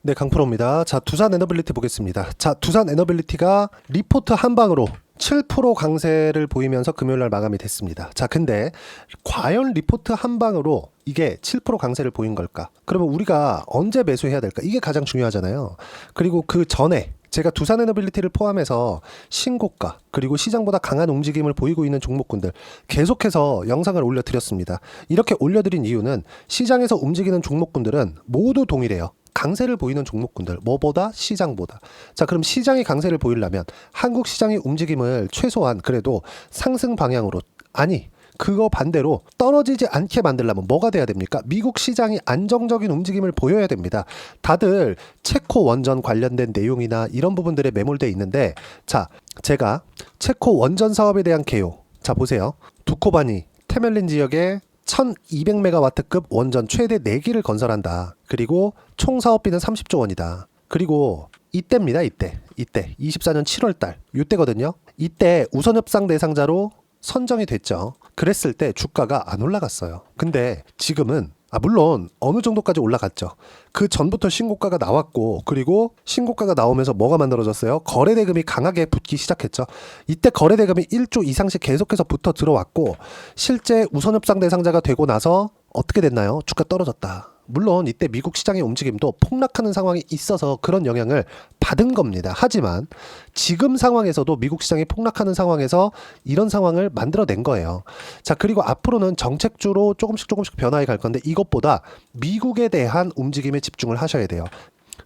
네, 강프로입니다. 자, 두산 에너빌리티 보겠습니다. 자, 두산 에너빌리티가 리포트 한 방으로 7% 강세를 보이면서 금요일날 마감이 됐습니다. 자, 근데 과연 리포트 한 방으로 이게 7% 강세를 보인 걸까? 그러면 우리가 언제 매수해야 될까? 이게 가장 중요하잖아요. 그리고 그 전에 제가 두산 에너빌리티를 포함해서 신고가 그리고 시장보다 강한 움직임을 보이고 있는 종목군들 계속해서 영상을 올려드렸습니다. 이렇게 올려드린 이유는 시장에서 움직이는 종목군들은 모두 동일해요. 강세를 보이는 종목군들, 뭐보다? 시장보다. 자, 그럼 시장이 강세를 보이려면 한국 시장의 움직임을 최소한 그래도 상승 방향으로, 아니 그거 반대로 떨어지지 않게 만들려면 뭐가 돼야 됩니까? 미국 시장이 안정적인 움직임을 보여야 됩니다. 다들 체코 원전 관련된 내용이나 이런 부분들에 매몰돼 있는데, 자, 제가 체코 원전 사업에 대한 개요, 자 보세요. 두코바니 테멜린 지역에 1200메가와트급 원전 최대 4기를 건설한다. 그리고 총 사업비는 30조 원이다. 그리고 이때입니다. 이때 24년 7월달 이때거든요. 이때 우선협상 대상자로 선정이 됐죠. 그랬을 때 주가가 안 올라갔어요. 근데 지금은 물론 어느 정도까지 올라갔죠. 그 전부터 신고가가 나왔고, 그리고 신고가가 나오면서 뭐가 만들어졌어요? 거래대금이 강하게 붙기 시작했죠. 이때 거래대금이 1조 이상씩 계속해서 붙어 들어왔고, 실제 우선협상 대상자가 되고 나서 어떻게 됐나요? 주가 떨어졌다. 물론 이때 미국 시장의 움직임도 폭락하는 상황이 있어서 그런 영향을 받은 겁니다. 하지만 지금 상황에서도 미국 시장이 폭락하는 상황에서 이런 상황을 만들어낸 거예요. 자, 그리고 앞으로는 정책주로 조금씩 변화해 갈 건데, 이것보다 미국에 대한 움직임에 집중을 하셔야 돼요.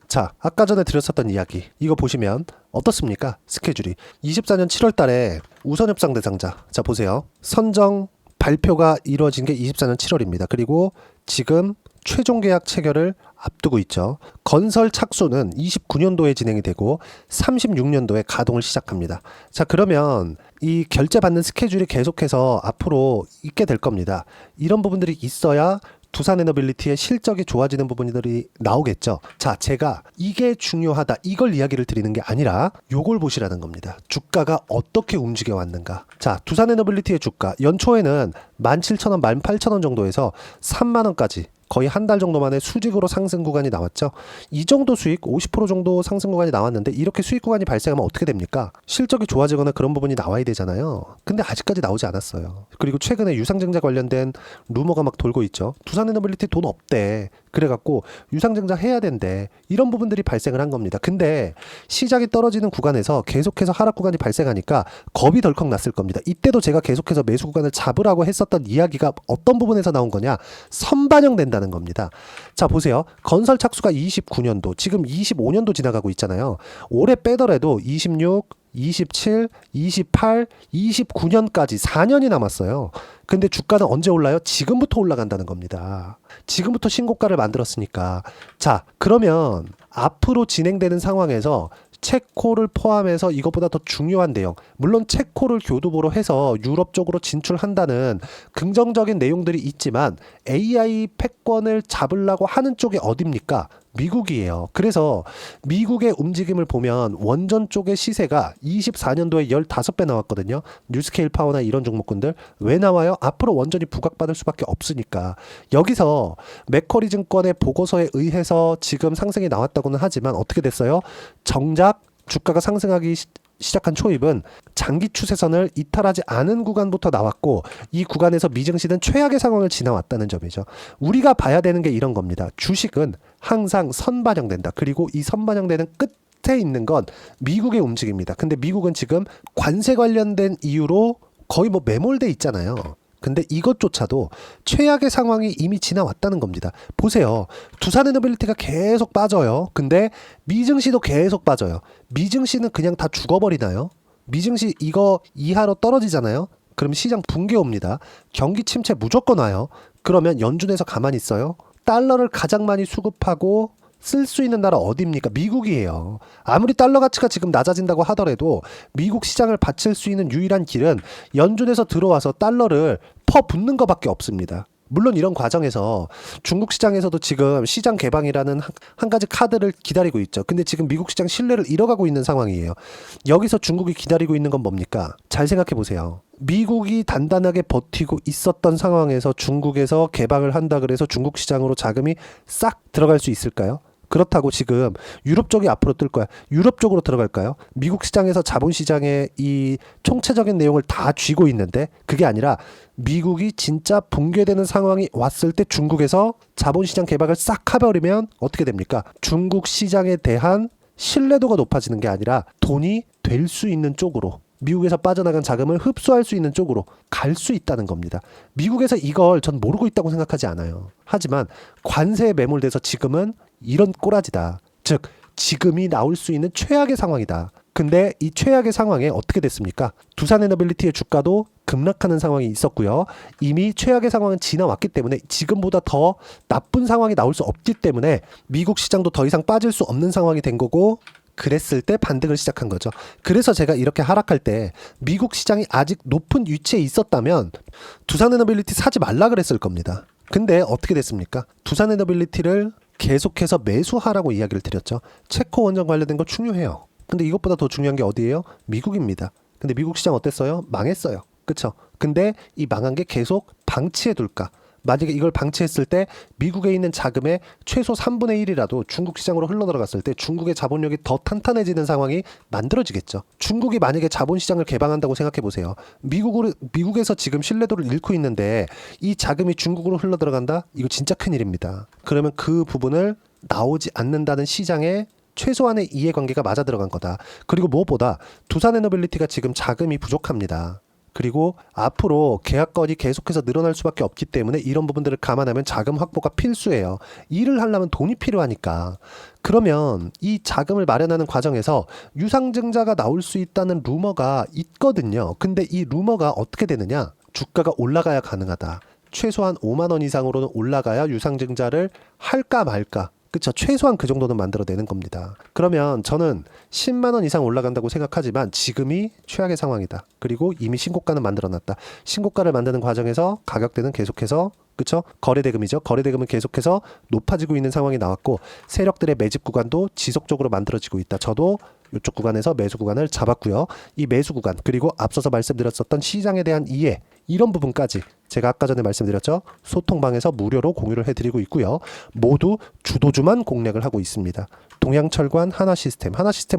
자, 아까 전에 드렸었던 이야기 이거 보시면 어떻습니까? 스케줄이 24년 7월 달에 우선협상 대상자, 자 보세요. 선정 발표가 이루어진 게 24년 7월입니다. 그리고 지금 최종 계약 체결을 앞두고 있죠. 건설 착수는 29년도에 진행이 되고 36년도에 가동을 시작합니다. 자, 그러면 이 결제받는 스케줄이 계속해서 앞으로 있게 될 겁니다. 이런 부분들이 있어야 두산 에너빌리티의 실적이 좋아지는 부분들이 나오겠죠. 자, 제가 이게 중요하다 이걸 이야기를 드리는 게 아니라 요걸 보시라는 겁니다. 주가가 어떻게 움직여 왔는가. 자, 두산 에너빌리티의 주가 연초에는 17,000원, 18,000원 정도에서 3만원까지 거의 한 달 정도 만에 수직으로 상승 구간이 나왔죠. 이 정도 수익 50% 정도 상승 구간이 나왔는데, 이렇게 수익 구간이 발생하면 어떻게 됩니까? 실적이 좋아지거나 그런 부분이 나와야 되잖아요. 근데 아직까지 나오지 않았어요. 그리고 최근에 유상증자 관련된 루머가 막 돌고 있죠. 두산에너빌리티 돈 없대. 그래갖고 유상증자 해야 된대. 이런 부분들이 발생을 한 겁니다. 근데 시장이 떨어지는 구간에서 계속해서 하락 구간이 발생하니까 겁이 덜컥 났을 겁니다. 이때도 제가 계속해서 매수 구간을 잡으라고 했었던 이야기가 어떤 부분에서 나온 거냐? 선반영된다는 겁니다. 자, 보세요. 건설 착수가 29년도, 지금 25년도 지나가고 있잖아요. 올해 빼더라도 26, 27, 28, 29년까지 4년이 남았어요. 근데 주가는 언제 올라요? 지금부터 올라간다는 겁니다. 지금부터 신고가를 만들었으니까. 자, 그러면 앞으로 진행되는 상황에서 체코를 포함해서 이것보다 더 중요한 내용, 물론 체코를 교두보로 해서 유럽 쪽으로 진출한다는 긍정적인 내용들이 있지만 AI 패권을 잡으려고 하는 쪽이 어딥니까? 미국이에요. 그래서 미국의 움직임을 보면 원전 쪽의 시세가 24년도에 15배 나왔거든요. 뉴스케일 파워나 이런 종목군들. 왜 나와요? 앞으로 원전이 부각받을 수밖에 없으니까. 여기서 맥쿼리 증권의 보고서에 의해서 지금 상승이 나왔다고는 하지만 어떻게 됐어요? 정작 주가가 상승하기 시작한 초입은 장기 추세선을 이탈하지 않은 구간부터 나왔고, 이 구간에서 미증시는 최악의 상황을 지나왔다는 점이죠. 우리가 봐야 되는 게 이런 겁니다. 주식은 항상 선반영된다. 그리고 이 선반영되는 끝에 있는 건 미국의 움직임입니다. 근데 미국은 지금 관세 관련된 이유로 거의 뭐 매몰돼 있잖아요. 근데 이것조차도 최악의 상황이 이미 지나왔다는 겁니다. 보세요. 두산에너빌리티가 계속 빠져요. 근데 미증시도 계속 빠져요. 미증시는 그냥 다 죽어버리나요? 미증시 이거 이하로 떨어지잖아요. 그럼 시장 붕괴 옵니다. 경기 침체 무조건 와요. 그러면 연준에서 가만히 있어요? 달러를 가장 많이 수급하고 쓸 수 있는 나라 어디입니까? 미국이에요. 아무리 달러 가치가 지금 낮아진다고 하더라도 미국 시장을 받칠 수 있는 유일한 길은 연준에서 들어와서 달러를 퍼붓는 것밖에 없습니다. 물론 이런 과정에서 중국 시장에서도 지금 시장 개방이라는 한 가지 카드를 기다리고 있죠. 근데 지금 미국 시장 신뢰를 잃어가고 있는 상황이에요. 여기서 중국이 기다리고 있는 건 뭡니까? 잘 생각해 보세요. 미국이 단단하게 버티고 있었던 상황에서 중국에서 개방을 한다 그래서 중국 시장으로 자금이 싹 들어갈 수 있을까요? 그렇다고 지금 유럽 쪽이 앞으로 뜰 거야. 유럽 쪽으로 들어갈까요? 미국 시장에서 자본시장의 이 총체적인 내용을 다 쥐고 있는데 그게 아니라 미국이 진짜 붕괴되는 상황이 왔을 때 중국에서 자본시장 개방을 싹 해버리면 어떻게 됩니까? 중국 시장에 대한 신뢰도가 높아지는 게 아니라 돈이 될 수 있는 쪽으로 미국에서 빠져나간 자금을 흡수할 수 있는 쪽으로 갈 수 있다는 겁니다. 미국에서 이걸 전 모르고 있다고 생각하지 않아요. 하지만 관세에 매몰돼서 지금은 이런 꼬라지다. 즉 지금이 나올 수 있는 최악의 상황이다. 근데 이 최악의 상황에 어떻게 됐습니까? 두산에너빌리티의 주가도 급락하는 상황이 있었고요. 이미 최악의 상황은 지나왔기 때문에 지금보다 더 나쁜 상황이 나올 수 없기 때문에 미국 시장도 더 이상 빠질 수 없는 상황이 된 거고 그랬을 때 반등을 시작한 거죠. 그래서 제가 이렇게 하락할 때 미국 시장이 아직 높은 위치에 있었다면 두산에너빌리티 사지 말라 그랬을 겁니다. 근데 어떻게 됐습니까? 두산에너빌리티를 계속해서 매수하라고 이야기를 드렸죠. 체코 원전 관련된 거 중요해요. 근데 이것보다 더 중요한 게 어디예요? 미국입니다. 근데 미국 시장 어땠어요? 망했어요. 그쵸? 근데 이 망한 게 계속 방치해둘까? 만약에 이걸 방치했을 때 미국에 있는 자금의 최소 3분의 1이라도 중국 시장으로 흘러들어갔을 때 중국의 자본력이 더 탄탄해지는 상황이 만들어지겠죠. 중국이 만약에 자본시장을 개방한다고 생각해 보세요. 미국에서 지금 신뢰도를 잃고 있는데 이 자금이 중국으로 흘러들어간다? 이거 진짜 큰일입니다. 그러면 그 부분을 나오지 않는다는 시장의 최소한의 이해관계가 맞아 들어간 거다. 그리고 무엇보다 두산에너빌리티가 지금 자금이 부족합니다. 그리고 앞으로 계약건이 계속해서 늘어날 수밖에 없기 때문에 이런 부분들을 감안하면 자금 확보가 필수예요. 일을 하려면 돈이 필요하니까. 그러면 이 자금을 마련하는 과정에서 유상증자가 나올 수 있다는 루머가 있거든요. 근데 이 루머가 어떻게 되느냐? 주가가 올라가야 가능하다. 최소한 5만 원 이상으로는 올라가야 유상증자를 할까 말까. 그쵸. 최소한 그 정도는 만들어내는 겁니다. 그러면 저는 10만 원 이상 올라간다고 생각하지만 지금이 최악의 상황이다. 그리고 이미 신고가는 만들어놨다. 신고가를 만드는 과정에서 가격대는 계속해서 그쵸? 거래대금이죠. 거래대금은 계속해서 높아지고 있는 상황이 나왔고 세력들의 매집 구간도 지속적으로 만들어지고 있다. 저도 이쪽 구간에서 매수 구간을 잡았고요. 이 매수 구간 그리고 앞서서 말씀드렸었던 시장에 대한 이해 이런 부분까지 제가 아까 전에 말씀드렸죠. 소통방에서 무료로 공유를 해드리고 있고요. 모두 주도주만 공략을 하고 있습니다. 동양철관, 하나시스템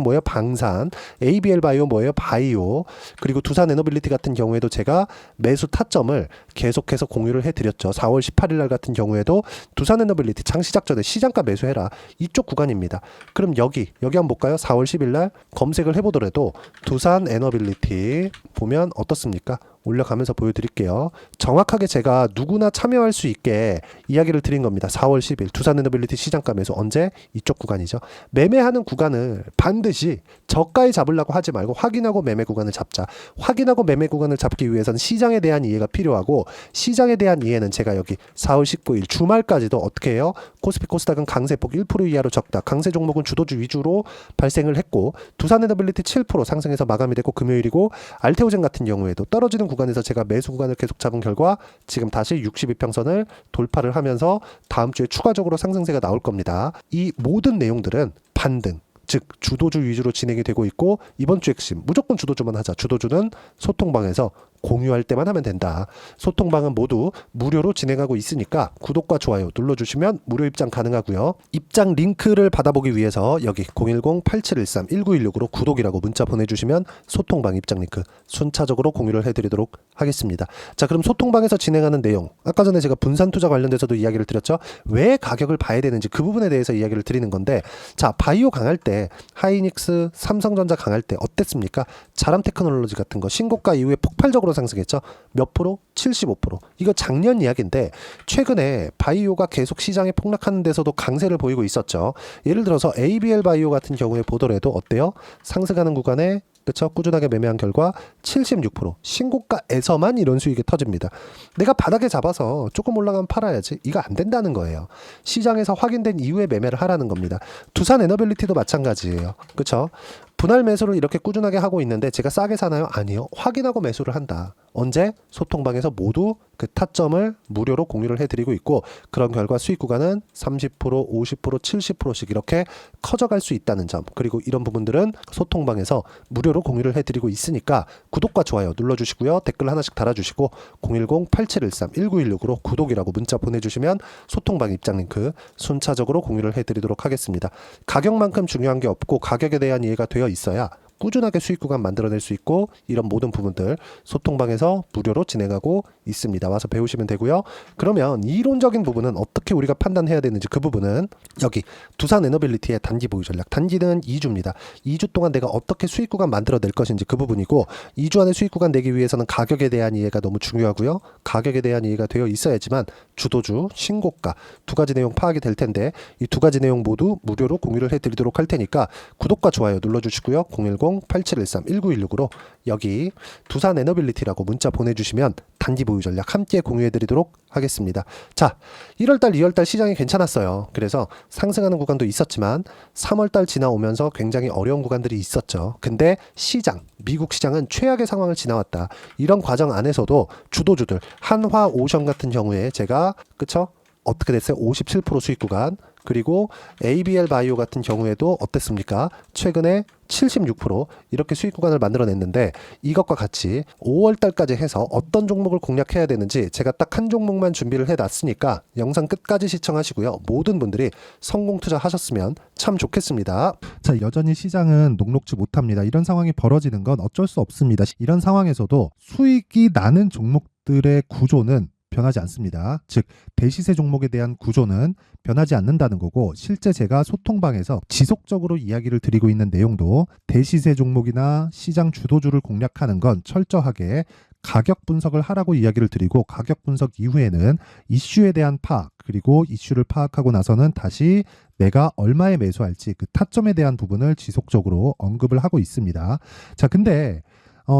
뭐예요? 방산, ABL 바이오 뭐예요? 바이오, 그리고 두산에너빌리티 같은 경우에도 제가 매수 타점을 계속해서 공유를 해드렸죠. 4월 18일 날 같은 경우에도 두산에너빌리티 장시작 전에 시장가 매수해라. 이쪽 구간입니다. 그럼 여기 한번 볼까요? 4월 10일 날 검색을 해보더라도 두산에너빌리티 보면 어떻습니까? 올려가면서 보여드릴게요. 정확하게 제가 누구나 참여할 수 있게 이야기를 드린 겁니다. 4월 10일 두산에너빌리티 시장가 매수 언제? 이쪽 구간이죠. 매매하는 구간을 반드시 저가에 잡으려고 하지 말고 확인하고 매매 구간을 잡자. 확인하고 매매 구간을 잡기 위해서는 시장에 대한 이해가 필요하고 시장에 대한 이해는 제가 여기 4월 19일 주말까지도 어떻게 해요? 코스피 코스닥은 강세폭 1% 이하로 적다. 강세 종목은 주도주 위주로 발생을 했고 두산에너빌리티 7% 상승해서 마감이 됐고 금요일이고 알테오젠 같은 경우에도 떨어지는 구간에서 제가 매수 구간을 계속 잡은 결과 지금 다시 62평선을 돌파를 하면서 다음 주에 추가적으로 상승세가 나올 겁니다. 이 모든 내용들은 반등 즉 주도주 위주로 진행이 되고 있고 이번 주 핵심 무조건 주도주만 하자. 주도주는 소통방에서 공유할 때만 하면 된다. 소통방은 모두 무료로 진행하고 있으니까 구독과 좋아요 눌러주시면 무료 입장 가능하고요. 입장 링크를 받아보기 위해서 여기 010-8713-1916으로 구독이라고 문자 보내주시면 소통방 입장 링크 순차적으로 공유를 해드리도록 하겠습니다. 자, 그럼 소통방에서 진행하는 내용 아까 전에 제가 분산투자 관련돼서도 이야기를 드렸죠. 왜 가격을 봐야 되는지 그 부분에 대해서 이야기를 드리는 건데 자, 바이오 강할 때 하이닉스, 삼성전자 강할 때 어땠습니까? 자람테크놀로지 같은 거 신고가 이후에 폭발적으로 상승했죠. 몇 프로? 75%. 이거 작년 이야기인데 최근에 바이오가 계속 시장에 폭락하는 데서도 강세를 보이고 있었죠. 예를 들어서 ABL 바이오 같은 경우에 보더라도 어때요? 상승하는 구간에 그쵸? 꾸준하게 매매한 결과 76% 신고가에서만 이런 수익이 터집니다. 내가 바닥에 잡아서 조금 올라가면 팔아야지. 이거 안 된다는 거예요. 시장에서 확인된 이후에 매매를 하라는 겁니다. 두산에너빌리티도 마찬가지예요. 그쵸? 분할 매수를 이렇게 꾸준하게 하고 있는데 제가 싸게 사나요? 아니요. 확인하고 매수를 한다. 언제? 소통방에서 모두 그 타점을 무료로 공유를 해드리고 있고, 그런 결과 수익 구간은 30%, 50%, 70%씩 이렇게 커져갈 수 있다는 점, 그리고 이런 부분들은 소통방에서 무료로 공유를 해드리고 있으니까 구독과 좋아요 눌러주시고요. 댓글 하나씩 달아주시고 010-8713-1916으로 구독이라고 문자 보내주시면 소통방 입장 링크 순차적으로 공유를 해드리도록 하겠습니다. 가격만큼 중요한 게 없고 가격에 대한 이해가 되어 있어야 꾸준하게 수익 구간 만들어낼 수 있고, 이런 모든 부분들 소통방에서 무료로 진행하고 있습니다. 와서 배우시면 되고요. 그러면 이론적인 부분은 어떻게 우리가 판단해야 되는지, 그 부분은 여기 두산 에너빌리티의 단기 보유 전략. 단기는 2주입니다. 2주 동안 내가 어떻게 수익 구간 만들어낼 것인지 그 부분이고, 2주 안에 수익 구간 내기 위해서는 가격에 대한 이해가 너무 중요하고요. 가격에 대한 이해가 되어 있어야지만 주도주, 신고가 두 가지 내용 파악이 될 텐데, 이 두 가지 내용 모두 무료로 공유를 해드리도록 할 테니까 구독과 좋아요 눌러주시고요. 010-8713-1916으로 여기 두산 에너빌리티라고 문자 보내주시면 단기 보유 전략 함께 공유해드리도록 하겠습니다. 자, 1월달, 2월달 시장이 괜찮았어요. 그래서 상승하는 구간도 있었지만 3월달 지나오면서 굉장히 어려운 구간들이 있었죠. 근데 시장, 미국 시장은 최악의 상황을 지나왔다. 이런 과정 안에서도 주도주들, 한화오션 같은 경우에 제가 그쵸? 어떻게 됐어요? 57% 수익 구간. 그리고 ABL 바이오 같은 경우에도 어땠습니까? 최근에 76% 이렇게 수익 구간을 만들어냈는데, 이것과 같이 5월달까지 해서 어떤 종목을 공략해야 되는지 제가 딱 한 종목만 준비를 해놨으니까 영상 끝까지 시청하시고요. 모든 분들이 성공 투자하셨으면 참 좋겠습니다. 자, 여전히 시장은 녹록지 못합니다. 이런 상황이 벌어지는 건 어쩔 수 없습니다. 이런 상황에서도 수익이 나는 종목들의 구조는 변하지 않습니다. 즉 대시세 종목에 대한 구조는 변하지 않는다는 거고, 실제 제가 소통방에서 지속적으로 이야기를 드리고 있는 내용도 대시세 종목이나 시장 주도주를 공략하는 건 철저하게 가격 분석을 하라고 이야기를 드리고, 가격 분석 이후에는 이슈에 대한 파악, 그리고 이슈를 파악하고 나서는 다시 내가 얼마에 매수할지 그 타점에 대한 부분을 지속적으로 언급을 하고 있습니다. 자, 근데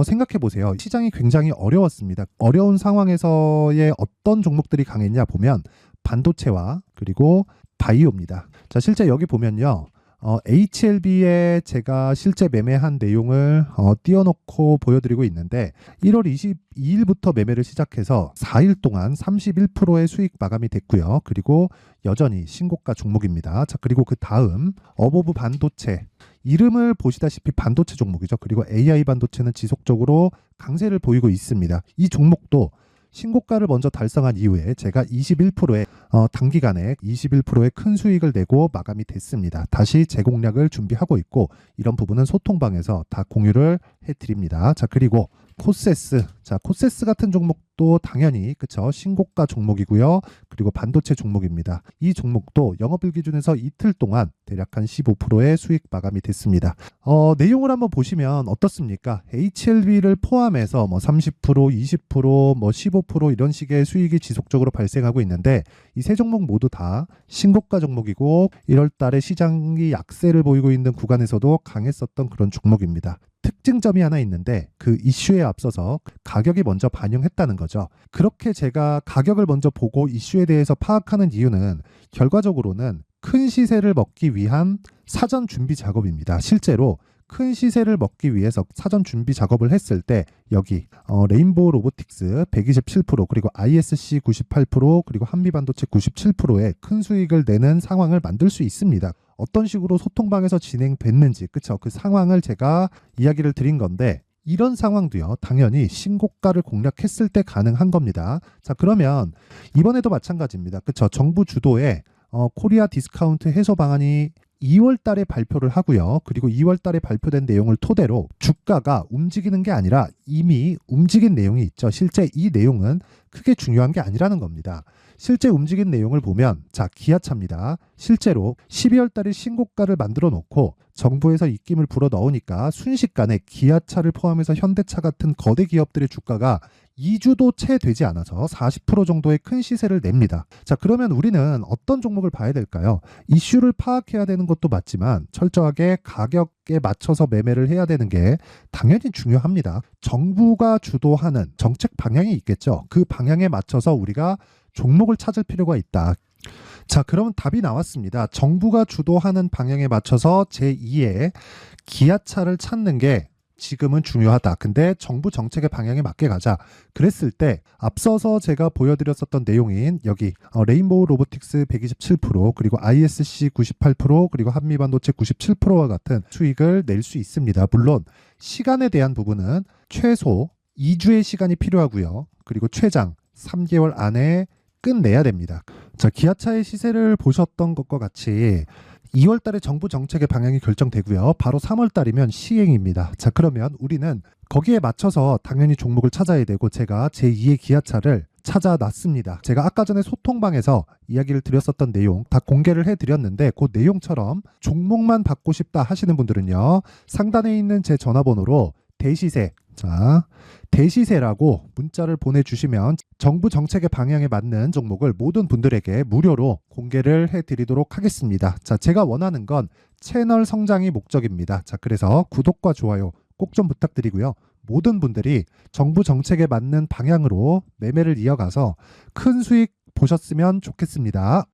생각해 보세요. 시장이 굉장히 어려웠습니다. 어려운 상황에서의 어떤 종목들이 강했냐 보면 반도체와 그리고 바이오입니다. 자, 실제 여기 보면요. HLB에 제가 실제 매매한 내용을 띄워놓고 보여드리고 있는데, 1월 22일부터 매매를 시작해서 4일 동안 31%의 수익 마감이 됐고요. 그리고 여전히 신고가 종목입니다. 자, 그리고 그 다음 어보브 반도체, 이름을 보시다시피 반도체 종목이죠. 그리고 AI 반도체는 지속적으로 강세를 보이고 있습니다. 이 종목도 신고가를 먼저 달성한 이후에 제가 21%의 단기간에 21%의 큰 수익을 내고 마감이 됐습니다. 다시 재공략을 준비하고 있고, 이런 부분은 소통방에서 다 공유를 해드립니다. 자, 그리고 코세스. 자, 코세스 같은 종목도 당연히 그쵸, 신고가 종목이고요. 그리고 반도체 종목입니다. 이 종목도 영업일 기준에서 이틀 동안 대략 한 15%의 수익 마감이 됐습니다. 내용을 한번 보시면 어떻습니까? HLB를 포함해서 뭐 30%, 20%, 뭐 15% 이런 식의 수익이 지속적으로 발생하고 있는데, 이 세 종목 모두 다 신고가 종목이고 1월 달에 시장이 약세를 보이고 있는 구간에서도 강했었던 그런 종목입니다. 특징점이 하나 있는데, 그 이슈에 앞서서 가격이 먼저 반영했다는 거죠. 그렇게 제가 가격을 먼저 보고 이슈에 대해서 파악하는 이유는 결과적으로는 큰 시세를 먹기 위한 사전 준비 작업입니다. 실제로 큰 시세를 먹기 위해서 사전 준비 작업을 했을 때 여기 레인보우 로보틱스 127%, 그리고 ISC 98%, 그리고 한미반도체 97%의 큰 수익을 내는 상황을 만들 수 있습니다. 어떤 식으로 소통방에서 진행됐는지, 그쵸? 그 상황을 제가 이야기를 드린 건데, 이런 상황도요, 당연히 신고가를 공략했을 때 가능한 겁니다. 자, 그러면 이번에도 마찬가지입니다. 그쵸? 정부 주도의 코리아 디스카운트 해소 방안이 2월 달에 발표를 하고요. 그리고 2월 달에 발표된 내용을 토대로 주가가 움직이는 게 아니라 이미 움직인 내용이 있죠. 실제 이 내용은 크게 중요한 게 아니라는 겁니다. 실제 움직인 내용을 보면, 자, 기아차입니다. 실제로 12월 달에 신고가를 만들어 놓고 정부에서 입김을 불어 넣으니까 순식간에 기아차를 포함해서 현대차 같은 거대 기업들의 주가가 2주도 채 되지 않아서 40% 정도의 큰 시세를 냅니다. 자, 그러면 우리는 어떤 종목을 봐야 될까요? 이슈를 파악해야 되는 것도 맞지만 철저하게 가격에 맞춰서 매매를 해야 되는 게 당연히 중요합니다. 정부가 주도하는 정책 방향이 있겠죠. 그 방향에 맞춰서 우리가 종목을 찾을 필요가 있다. 자, 그러면 답이 나왔습니다. 정부가 주도하는 방향에 맞춰서 제2의 기아차를 찾는 게 지금은 중요하다. 근데 정부 정책의 방향에 맞게 가자. 그랬을 때 앞서서 제가 보여드렸었던 내용인 여기 레인보우 로보틱스 127% 그리고 ISC 98% 그리고 한미반도체 97%와 같은 수익을 낼 수 있습니다. 물론 시간에 대한 부분은 최소 2주의 시간이 필요하고요. 그리고 최장 3개월 안에 끝내야 됩니다. 자, 기아차의 시세를 보셨던 것과 같이 2월 달에 정부 정책의 방향이 결정되고요. 바로 3월 달이면 시행입니다. 자, 그러면 우리는 거기에 맞춰서 당연히 종목을 찾아야 되고 제가 제2의 기아차를 찾아놨습니다. 제가 아까 전에 소통방에서 이야기를 드렸었던 내용 다 공개를 해드렸는데 그 내용처럼 종목만 받고 싶다 하시는 분들은요. 상단에 있는 제 전화번호로 대시세, 자, 대시세라고 문자를 보내주시면 정부 정책의 방향에 맞는 종목을 모든 분들에게 무료로 공개를 해드리도록 하겠습니다. 자, 제가 원하는 건 채널 성장이 목적입니다. 자, 그래서 구독과 좋아요 꼭 좀 부탁드리고요. 모든 분들이 정부 정책에 맞는 방향으로 매매를 이어가서 큰 수익 보셨으면 좋겠습니다.